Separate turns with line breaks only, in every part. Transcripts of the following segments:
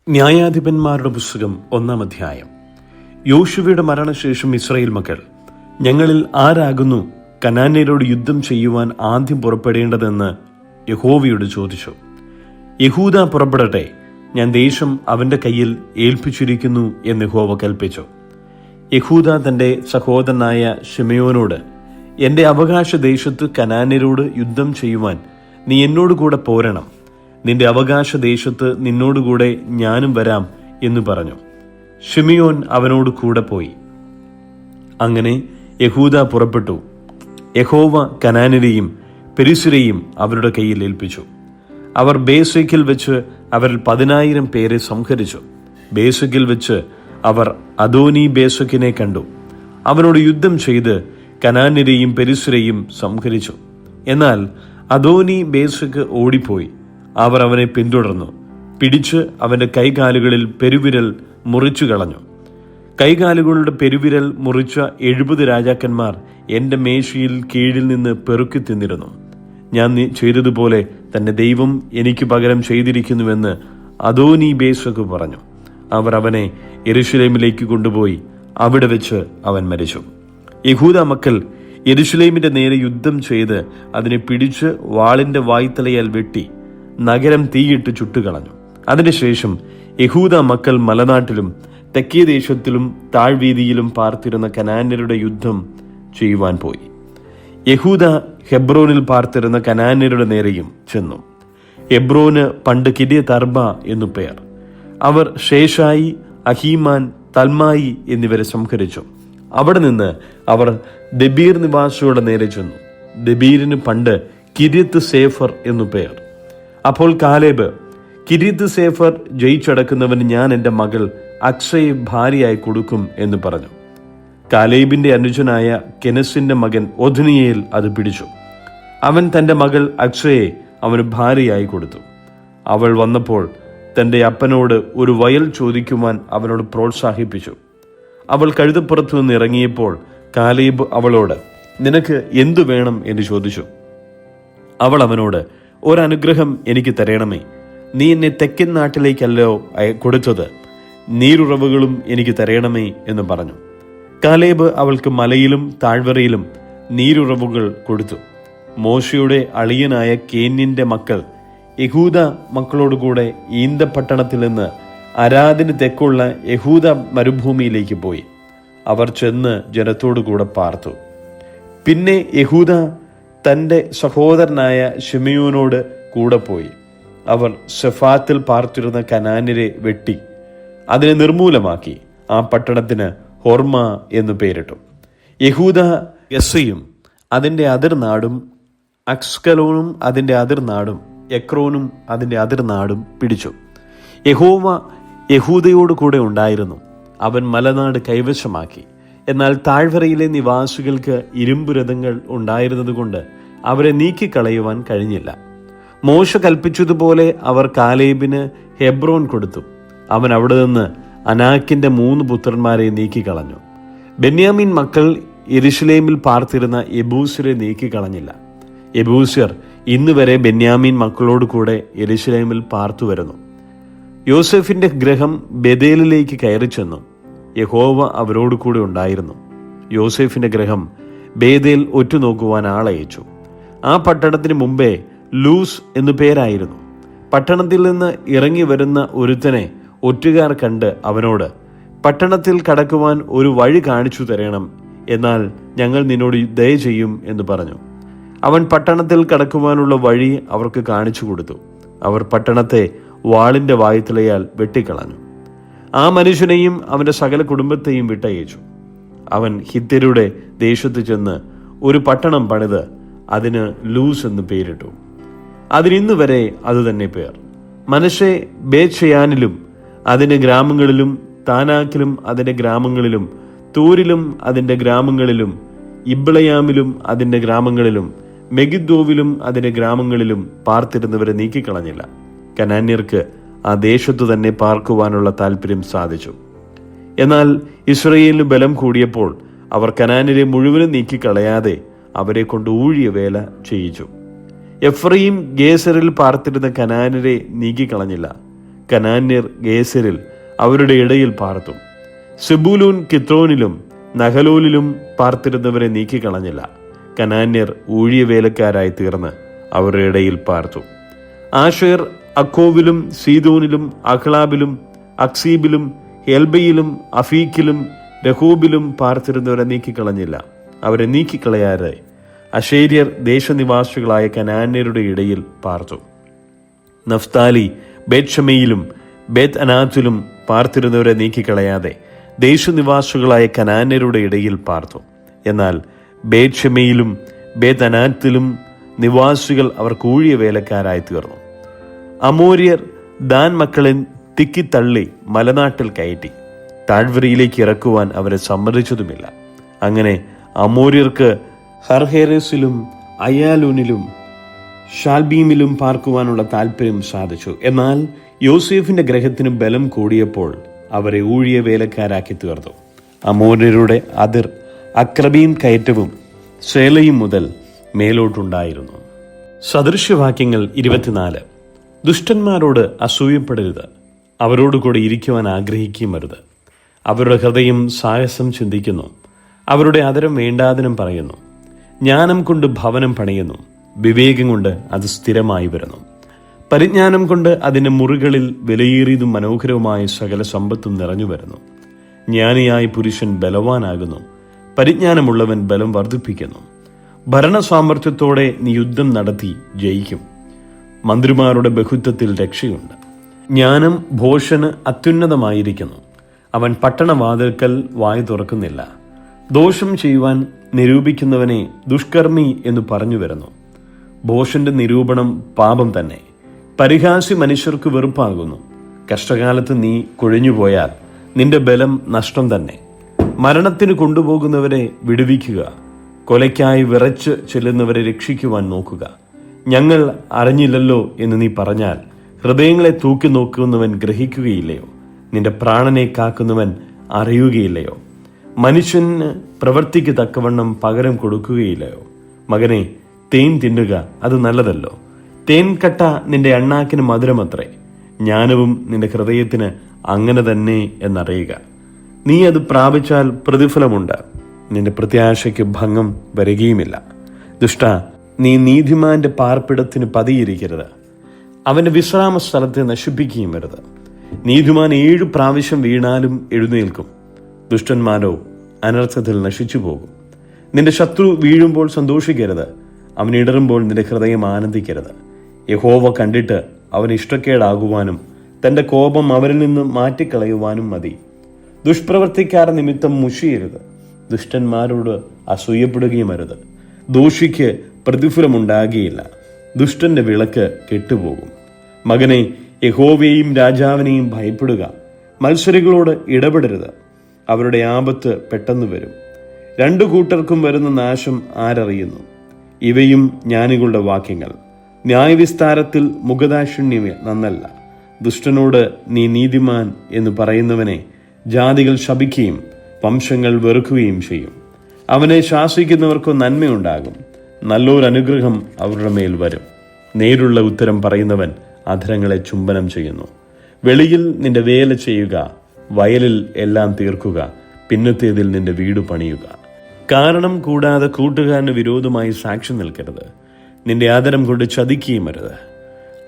ന്യായാധിപന്മാരുടെ പുസ്തകം 1-ാം അധ്യായം. യോശുവയുടെ മരണശേഷം ഇസ്രായേൽ മക്കൾ, ഞങ്ങളിൽ ആരാകുന്നു കനാന്യരോട് യുദ്ധം ചെയ്യുവാൻ ആദ്യം പുറപ്പെടേണ്ടതെന്ന് യഹോവയോട് ചോദിച്ചു. യഹൂദ പുറപ്പെടട്ടെ, ഞാൻ ദേശം അവന്റെ കയ്യിൽ ഏൽപ്പിച്ചിരിക്കുന്നു എന്ന് യഹോവ കൽപ്പിച്ചു. യഹൂദ തന്റെ സഹോദരനായ ശിമെയോനോട്, എന്റെ അവകാശ ദേശത്ത് കനാന്യരോട് യുദ്ധം ചെയ്യുവാൻ നീ എന്നോട് കൂടെ പോരണം. നിന്റെ അവകാശ ദേശത്ത് നിന്നോടുകൂടെ ഞാനും വരാം എന്ന് പറഞ്ഞു. ശിമിയോൻ അവനോട് കൂടെ പോയി. അങ്ങനെ യഹൂദ പുറപ്പെട്ടു. യഹോവ കനാന്യരെയും പെരിസ്യരെയും അവരുടെ കയ്യിൽ ഏൽപ്പിച്ചു. അവർ ബേസെക്കിൽ വെച്ച് അവരിൽ 10,000 പേരെ സംഹരിച്ചു. ബേസെക്കിൽ വെച്ച് അവർ അദോനി ബേസെക്കിനെ കണ്ടു. അവനോട് യുദ്ധം ചെയ്ത് കനാന്യരെയും പെരിസ്യരെയും സംഹരിച്ചു. എന്നാൽ അദോനി ബേസെക്ക് ഓടിപ്പോയി. അവർ അവനെ പിന്തുടർന്നു, പിടിച്ച് അവന്റെ കൈകാലുകളിൽ പെരുവിരൽ മുറിച്ചു കളഞ്ഞു. കൈകാലുകളുടെ പെരുവിരൽ മുറിച്ച 70 രാജാക്കന്മാർ എന്റെ മേശയിൽ കീഴിൽ നിന്ന് പെറുക്കി തിന്നിരുന്നു. ഞാൻ ചെയ്തതുപോലെ തന്നെ ദൈവം എനിക്ക് പകരം ചെയ്തിരിക്കുന്നുവെന്ന് അദോനി ബേസെക്ക് പറഞ്ഞു. അവർ അവനെ യെരൂശലേമിലേക്ക് കൊണ്ടുപോയി അവിടെ വെച്ച് അവൻ മരിച്ചു. യഹൂദ മക്കൾ യെരൂശലേമിന്റെ നേരെ യുദ്ധം ചെയ്ത് അതിനെ പിടിച്ച് വാളിന്റെ വായ്ത്തലയാൽ വെട്ടി നഗരം തീയിട്ട് ചുട്ടുകളഞ്ഞു. അതിനുശേഷം യഹൂദ മക്കൾ മലനാട്ടിലും തെക്കേ ദേശത്തിലും താഴ്വീതിയിലും പാർത്തിരുന്ന കനാന്യരുടെ യുദ്ധം ചെയ്യുവാൻ പോയി. യഹൂദ ഹെബ്രോനിൽ പാർത്തിരുന്ന കനാന്യരുടെ നേരെയും ചെന്നു. ഹെബ്രോന് പണ്ട് കിര്യതർബ എന്നു പേർ. അവർ ശേഷായി, അഹീമാൻ, തൽമായി എന്നിവരെ സംഹരിച്ചു. അവിടെ നിന്ന് അവർ ദെബീർ നിവാസികളുടെ നേരെ ചെന്നു. ദെബീരിന് പണ്ട് കിര്യത്ത് സേഫർ എന്നു പേർ. അപ്പോൾ കാലേബ്, കിര്യത്ത് സേഫർ ജയിച്ചടക്കുന്നവന് ഞാൻ എൻ്റെ മകൾ അക്സയെ ഭാര്യയായി കൊടുക്കും എന്ന് പറഞ്ഞു. കാലേബിന്റെ അനുജനായ കെനസിന്റെ മകൻ ഒദ്നിയേൽ അത് പിടിച്ചു. അവൻ തന്റെ മകൾ അക്സയെ അവന് ഭാര്യയായി കൊടുത്തു. അവൾ വന്നപ്പോൾ തന്റെ അപ്പനോട് ഒരു വയൽ ചോദിക്കുവാൻ അവനോട് പ്രോത്സാഹിപ്പിച്ചു. അവൾ കഴുതപ്പുറത്തു നിന്ന് ഇറങ്ങിയപ്പോൾ കാലേബ് അവളോട്, നിനക്ക് എന്തു വേണം എന്ന് ചോദിച്ചു. അവൾ അവനോട്, ഒരനുഗ്രഹം എനിക്ക് തരണമേ. നീ എന്നെ തെക്കൻ നാട്ടിലേക്കല്ലോ കൊടുത്തത്. നീരുറവുകളും എനിക്ക് തരണമേ എന്ന് പറഞ്ഞു. കാലേബ് അവൾക്ക് മലയിലും താഴ്വരയിലും നീരുറവുകൾ കൊടുത്തു. മോശയുടെ അളിയനായ കേന്യന്റെ മക്കൾ യഹൂദ മക്കളോടുകൂടെ ഈന്തപ്പട്ടണത്തിൽ നിന്ന് അരാദിന് തെക്കുള്ള യഹൂദ മരുഭൂമിയിലേക്ക് പോയി. അവർ ചെന്ന് ജനത്തോടുകൂടെ പാർത്തു. പിന്നെ യഹൂദ തന്റെ സഹോദരനായ ശിമെയോനോട് കൂടെ പോയി. അവർ സെഫാത്തിൽ പാർത്തിരുന്ന കനാന്യരെ വെട്ടി അതിനെ നിർമൂലമാക്കി. ആ പട്ടണത്തിന് ഹോർമ എന്നു പേരിട്ടു. യഹൂദ ഗസ്സയും അതിന്റെ അതിർനാടും, അക്സ്കലോനും അതിന്റെ അതിർനാടും, എക്രോനും അതിന്റെ അതിർനാടും പിടിച്ചു. യഹോവ യഹൂദയോട് കൂടെ ഉണ്ടായിരുന്നു. അവൻ മലനാട് കൈവശമാക്കി. എന്നാൽ താഴ്വരയിലെ നിവാസികൾക്ക് ഇരുമ്പുരഥങ്ങൾ ഉണ്ടായിരുന്നതുകൊണ്ട് അവരെ നീക്കിക്കളയുവാൻ കഴിഞ്ഞില്ല. മോശ കൽപ്പിച്ചതുപോലെ അവർ കാലേബിന് ഹെബ്രോൻ കൊടുത്തു. അവൻ അവിടെ നിന്ന് അനാക്കിന്റെ 3 പുത്രന്മാരെ നീക്കിക്കളഞ്ഞു. ബെന്യാമീൻ മക്കൾ യെരൂശലേമിൽ പാർത്തിരുന്ന യെബൂസ്യരെ നീക്കിക്കളഞ്ഞില്ല. യെബൂസ്യർ ഇന്നുവരെ ബെന്യാമീൻ മക്കളോട് കൂടെ യെരൂശലേമിൽ പാർത്തു വരുന്നു. യോസെഫിന്റെ ഗൃഹം ബേഥേലിലേക്ക് കയറി ചെന്നു. യഹോവ അവരോട് കൂടെ ഉണ്ടായിരുന്നു. യോസെഫിന്റെ ഗൃഹം ബേഥേൽ ഒറ്റുനോക്കുവാൻ ആളയച്ചു. ആ പട്ടണത്തിന് മുമ്പേ ലൂസ് എന്നു പേരായിരുന്നു. പട്ടണത്തിൽ നിന്ന് ഇറങ്ങി വരുന്ന ഒരുത്തനെ ഒറ്റുകാർ കണ്ട് അവനോട്, പട്ടണത്തിൽ കടക്കുവാൻ ഒരു വഴി കാണിച്ചു തരണം, എന്നാൽ ഞങ്ങൾ നിന്നോട് ദയ ചെയ്യും എന്ന് പറഞ്ഞു. അവൻ പട്ടണത്തിൽ കടക്കുവാനുള്ള വഴി അവർക്ക് കാണിച്ചു കൊടുത്തു. അവർ പട്ടണത്തെ വാളിന്റെ വായ്ത്തലയാൽ വെട്ടിക്കളഞ്ഞു. ആ മനുഷ്യനെയും അവന്റെ സകല കുടുംബത്തെയും വിട്ടയച്ചു. അവൻ ഹിത്യരുടെ ദേശത്ത് ചെന്ന് ഒരു പട്ടണം പണിത് അതിന് ലൂസ് എന്ന് പേരിട്ടു. അതിനിന്നു വരെ അതുതന്നെ പേർ. മനശ്ശെ ബേത്ത്ശെയാനിലും അതിന്റെ ഗ്രാമങ്ങളിലും, താനാക്കിലും അതിന്റെ ഗ്രാമങ്ങളിലും, തൂരിലും അതിന്റെ ഗ്രാമങ്ങളിലും, ഇബ്ളയാമിലും അതിന്റെ ഗ്രാമങ്ങളിലും, മെഗിദ്ദോവിലും അതിന്റെ ഗ്രാമങ്ങളിലും പാർത്തിരുന്നവരെ നീക്കിക്കളഞ്ഞില്ല. കനാന്യർക്ക് ആ ദേശത്തു തന്നെ പാർക്കുവാനുള്ള താല്പര്യം സാധിച്ചു. എന്നാൽ ഇസ്രായേലിന് ബലം കൂടിയപ്പോൾ അവർ കനാന്യരെ മുഴുവനും നീക്കിക്കളയാതെ അവരെ കൊണ്ട് ഊഴിയ വേല ചെയ്യിച്ചു. എഫ്രയീം ഗേസറിൽ പാർത്തിരുന്ന കനാന്യരെ നീക്കിക്കളഞ്ഞില്ല. കനാന്യർ ഗേസരിൽ അവരുടെ ഇടയിൽ പാർത്തു. സെബൂലൂൻ കിത്രോനിലും നഹലോലിലും പാർത്തിരുന്നവരെ നീക്കിക്കളഞ്ഞില്ല. കനാന്യർ ഊഴിയവേലക്കാരായി തീർന്ന് അവരുടെ ഇടയിൽ പാർത്തു. ആഷേർ അക്കോവിലും സീദോനിലും അഹ്ലാബിലും അക്സീബിലും എൽബയിലും അഫീക്കിലും രഹൂബിലും പാർത്തിരുന്നവരെ നീക്കിക്കളഞ്ഞില്ല. അവരെ നീക്കിക്കളയാതെ അശേര്യർ ദേശനിവാസികളായ കനാന്യരുടെ ഇടയിൽ പാർത്തു. നഫ്താലി ബേത്ഷെമയിലും ബേത് അനാത്തിലും പാർത്തിരുന്നവരെ നീക്കിക്കളയാതെ ദേശനിവാസികളായ കനാന്യരുടെ ഇടയിൽ പാർത്തു. എന്നാൽ ബേത്ഷെമയിലും ബേത് അനാത്തിലും നിവാസികൾ അവർക്ക് ഊഴിയ വേലക്കാരായി തീർന്നു. അമോര്യർ ദാൻ മക്കളെ തിക്കിത്തള്ളി മലനാട്ടിൽ കയറ്റി താഴ്വരയിലേക്ക് ഇറക്കുവാൻ അവരെ സമ്മതിച്ചതുമില്ല. അങ്ങനെ അമോര്യർക്ക് ഹർഹേറസിലും അയാലൂനിലും ഷാൽബീമിലും പാർക്കുവാനുള്ള താല്പര്യം സാധിച്ചു. എന്നാൽ യോസേഫിന്റെ ഗ്രഹത്തിന് ബലം കൂടിയപ്പോൾ അവരെ ഊഴിയ വേലക്കാരാക്കി തീർന്നു. അമോര്യരുടെ അതിർ അക്രബീം കയറ്റവും സേലയും മുതൽ മേലോട്ടുണ്ടായിരുന്നു. സദൃശ്യവാക്യങ്ങൾ 24. ദുഷ്ടന്മാരോട് അസൂയപ്പെടരുത്, അവരോടുകൂടെ ഇരിക്കുവാൻ ആഗ്രഹിക്കുകയും അരുത്. അവരുടെ ഹൃദയം സാഹസം ചിന്തിക്കുന്നു, അവരുടെ അതരം വേണ്ടാതിനും പറയുന്നു. ജ്ഞാനം കൊണ്ട് ഭവനം പണിയുന്നു, വിവേകം കൊണ്ട് അത് സ്ഥിരമായി വരുന്നു. പരിജ്ഞാനം കൊണ്ട് അതിൻ്റെ മുറികളിൽ വിലയേറിയതും മനോഹരവുമായ സകല സമ്പത്തും നിറഞ്ഞു വരുന്നു. ജ്ഞാനിയായ പുരുഷൻ ബലവാനാകുന്നു, പരിജ്ഞാനമുള്ളവൻ ബലം വർദ്ധിപ്പിക്കുന്നു. ഭരണസാമർഥ്യത്തോടെ നീ യുദ്ധം നടത്തി ജയിക്കും. മന്ത്രിമാരുടെ ബഹുത്വത്തിൽ രക്ഷയുണ്ട്. ജ്ഞാനം ഭോഷന് അത്യുന്നതമായിരിക്കുന്നു, അവൻ പട്ടണവാതിൽക്കൽ വായ് തുറക്കുന്നില്ല. ദോഷം ചെയ്യുവാൻ നിരൂപിക്കുന്നവനെ ദുഷ്കർമ്മി എന്ന് പറഞ്ഞു വരുന്നു. ഭോഷന്റെ നിരൂപണം പാപം തന്നെ. പരിഹാസി മനുഷ്യർക്ക് വെറുപ്പാകുന്നു. കഷ്ടകാലത്ത് നീ കുഴഞ്ഞുപോയാൽ നിന്റെ ബലം നഷ്ടം തന്നെ. മരണത്തിന് കൊണ്ടുപോകുന്നവരെ വിടുവിക്കുക, കൊലയ്ക്കായി വിറച്ച് ചെല്ലുന്നവരെ രക്ഷിക്കുവാൻ നോക്കുക. ഞങ്ങൾ അറിഞ്ഞില്ലല്ലോ എന്ന് നീ പറഞ്ഞാൽ ഹൃദയങ്ങളെ തൂക്കി നോക്കുന്നവൻ ഗ്രഹിക്കുകയില്ലയോ? നിന്റെ പ്രാണനെ കാക്കുന്നവൻ അറിയുകയില്ലയോ? മനുഷ്യന് പ്രവൃത്തിക്ക് തക്കവണ്ണം പകരം കൊടുക്കുകയില്ലയോ? മകനെ, തേൻ തിന്നുക, അത് നല്ലതല്ലോ. തേൻ കട്ട നിന്റെ അണ്ണാക്കിന് മധുരമത്രേ. ജ്ഞാനവും നിന്റെ ഹൃദയത്തിന് അങ്ങനെ തന്നെ എന്നറിയുക. നീ അത് പ്രാപിച്ചാൽ പ്രതിഫലമുണ്ട്, നിന്റെ പ്രത്യാശയ്ക്ക് ഭംഗം വരികയുമില്ല. ദുഷ്ട, നീ നീതിമാന്റെ പാർപ്പിടത്തിന് പതിയിരിക്കരുത്, അവന്റെ വിശ്രാമ സ്ഥലത്തെ നശിപ്പിക്കുകയും വരുത്. നീതിമാൻ 7 പ്രാവശ്യം വീണാലും എഴുന്നേൽക്കും, ദുഷ്ടന്മാരോ അനർത്ഥത്തിൽ നശിച്ചു പോകും. നിന്റെ ശത്രു വീഴുമ്പോൾ സന്തോഷിക്കരുത്, അവൻ ഇടറുമ്പോൾ നിന്റെ ഹൃദയം ആനന്ദിക്കരുത്. യഹോവ കണ്ടിട്ട് അവൻ ഇഷ്ടക്കേടാകുവാനും തന്റെ കോപം അവരിൽ നിന്ന് മാറ്റിക്കളയുവാനും മതി. ദുഷ്പ്രവർത്തിക്കാർ നിമിത്തം മുഷിയരുത്, ദുഷ്ടന്മാരോട് അസൂയപ്പെടുകയും അരുത്. ദോഷിക്ക് പ്രതിഫലമുണ്ടാകുകയില്ല, ദുഷ്ടന്റെ വിളക്ക് കെട്ടുപോകും. മകനെ, യഹോവയെയും രാജാവിനെയും ഭയപ്പെടുക. മത്സരികളോട് ഇടപെടരുത്, അവരുടെ ആപത്ത് പെട്ടെന്ന് വരും. 2 കൂട്ടർക്കും വരുന്ന നാശം ആരറിയുന്നു? ഇവയും ജ്ഞാനികളുടെ വാക്യങ്ങൾ. ന്യായവിസ്താരത്തിൽ മുഖദാക്ഷിണ്യം നന്നല്ല. ദുഷ്ടനോട് നീ നീതിമാൻ എന്ന് പറയുന്നവനെ ജാതികൾ ശപിക്കുകയും വംശങ്ങൾ വെറുക്കുകയും ചെയ്യും. അവനെ ശാസിക്കുന്നവർക്ക് നന്മയുണ്ടാകും, നല്ലൊരനുഗ്രഹം അവരുടെ മേൽ വരും. നേരുള്ള ഉത്തരം പറയുന്നവൻ അധരങ്ങളെ ചുംബനം ചെയ്യുന്നു. വെളിയിൽ നിന്റെ വേല ചെയ്യുക, വയലിൽ എല്ലാം തീർക്കുക, പിന്നത്തേതിൽ നിന്റെ വീട് പണിയുക. കാരണം കൂടാതെ കൂട്ടുകാരന് വിരോധമായി സാക്ഷി നിൽക്കരുത്, നിന്റെ ആദരം കൊണ്ട് ചതിക്കുകയും അരുത്.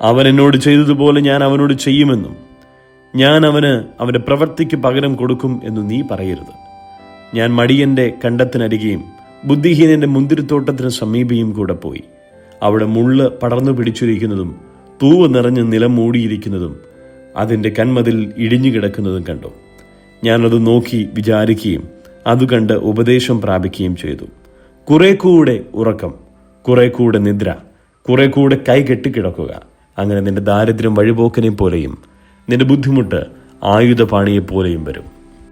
അവൻ എന്നോട് ചെയ്തതുപോലെ ഞാൻ അവനോട് ചെയ്യുമെന്നും ഞാൻ അവന് അവന്റെ പ്രവൃത്തിക്ക് പകരം കൊടുക്കും എന്നു നീ പറയരുത്. ഞാൻ മടിയന്റെ കണ്ടത്തിനരികെയും ബുദ്ധിഹീനന്റെ മുന്തിരിത്തോട്ടത്തിന് സമീപയും കൂടെ പോയി. അവിടെ മുള്ള് പടർന്നു പിടിച്ചിരിക്കുന്നതും തൂവ് നിറഞ്ഞ് നിലം മൂടിയിരിക്കുന്നതും അതിൻ്റെ കന്മതിൽ ഇടിഞ്ഞു കിടക്കുന്നതും കണ്ടു. ഞാനത് നോക്കി വിചാരിക്കുകയും അത് കണ്ട് ഉപദേശം പ്രാപിക്കുകയും ചെയ്തു. കുറെ കൂടെ ഉറക്കം, കുറെ കൂടെ നിദ്ര, കുറെ കൂടെ കൈ കെട്ടിക്കിടക്കുക. അങ്ങനെ നിന്റെ ദാരിദ്ര്യം വഴിപോക്കനെ പോലെയും നിന്റെ ബുദ്ധിമുട്ട് ആയുധപാണിയെപ്പോലെയും വരും.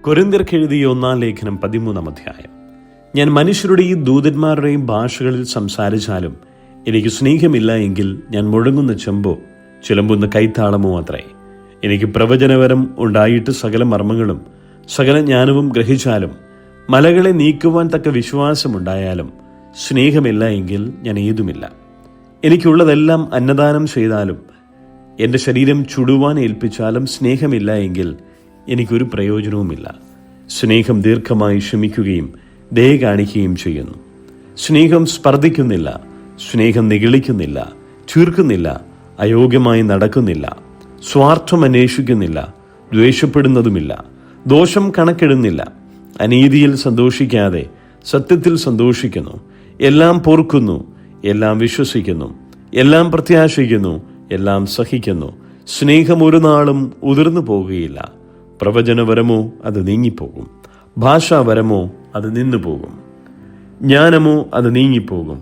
കൊരിന്ത്യർക്ക് എഴുതിയ 1 ലേഖനം 13 അധ്യായം. ഞാൻ മനുഷ്യരുടെയും ദൂതന്മാരുടെയും ഭാഷകളിൽ സംസാരിച്ചാലും എനിക്ക് സ്നേഹമില്ല എങ്കിൽ ഞാൻ മുഴങ്ങുന്ന ചെമ്പോ ചിലമ്പുന്ന കൈത്താളമോ അത്രേ. എനിക്ക് പ്രവചനവരം ഉണ്ടായിട്ട് സകല മർമ്മങ്ങളും സകല ജ്ഞാനവും ഗ്രഹിച്ചാലും മലകളെ നീക്കുവാൻ തക്ക വിശ്വാസമുണ്ടായാലും സ്നേഹമില്ല എങ്കിൽ ഞാൻ ഏതുമില്ല. എനിക്കുള്ളതെല്ലാം അന്നദാനം ചെയ്താലും എൻ്റെ ശരീരം ചുടുവാൻ ഏൽപ്പിച്ചാലും സ്നേഹമില്ല എങ്കിൽ എനിക്കൊരു പ്രയോജനവുമില്ല. സ്നേഹം ദീർഘമായി ക്ഷമിക്കുകയും ദയ കാണിക്കുകയും ചെയ്യുന്നു. സ്നേഹം സ്പർദ്ധിക്കുന്നില്ല, സ്നേഹം നിഗളിക്കുന്നില്ല, ചീർക്കുന്നില്ല, അയോഗ്യമായി നടക്കുന്നില്ല, സ്വാർത്ഥം അന്വേഷിക്കുന്നില്ല, ദ്വേഷപ്പെടുന്നതുമില്ല, ദോഷം കണക്കിടുന്നില്ല, അനീതിയിൽ സന്തോഷിക്കാതെ സത്യത്തിൽ സന്തോഷിക്കുന്നു, എല്ലാം പൊറുക്കുന്നു, എല്ലാം വിശ്വസിക്കുന്നു, എല്ലാം പ്രത്യാശിക്കുന്നു, എല്ലാം സഹിക്കുന്നു. സ്നേഹം ഒരു നാളും ഉതിർന്നു പോകുകയില്ല. പ്രവചനവരമോ അത് നീങ്ങിപ്പോകും, ഭാഷാവരമോ അത് നിന്നുപോകും, ജ്ഞാനമോ അത് നീങ്ങിപ്പോകും.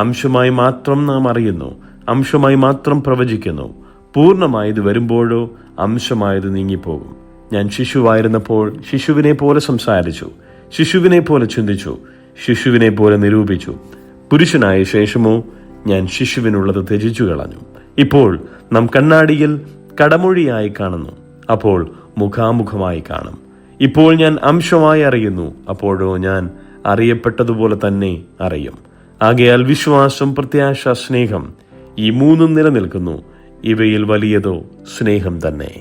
അംശമായി മാത്രം നാം അറിയുന്നു, അംശമായി മാത്രം പ്രവചിക്കുന്നു. പൂർണ്ണമായത് വരുമ്പോഴോ അംശമായത് നീങ്ങിപ്പോകും. ഞാൻ ശിശുവായിരുന്നപ്പോൾ ശിശുവിനെ പോലെ സംസാരിച്ചു, ശിശുവിനെ പോലെ ചിന്തിച്ചു, ശിശുവിനെ പോലെ നിരൂപിച്ചു. പുരുഷനായ ശേഷമോ ഞാൻ ശിശുവിനുള്ളത് ത്യജിച്ചു കളഞ്ഞു. ഇപ്പോൾ നാം കണ്ണാടിയിൽ കടമൊഴിയായി കാണുന്നു, അപ്പോൾ മുഖാമുഖമായി കാണും. ഇപ്പോൾ ഞാൻ അംശമായി അറിയുന്നു, അപ്പോഴോ ഞാൻ അറിയപ്പെട്ടതുപോലെ തന്നെ അറിയും. ആകയാൽ വിശ്വാസം, പ്രത്യാശ, സ്നേഹം, ഈ മൂന്നും നിലനിൽക്കുന്നു. ഇവയിൽ വലിയതോ സ്നേഹം തന്നെ.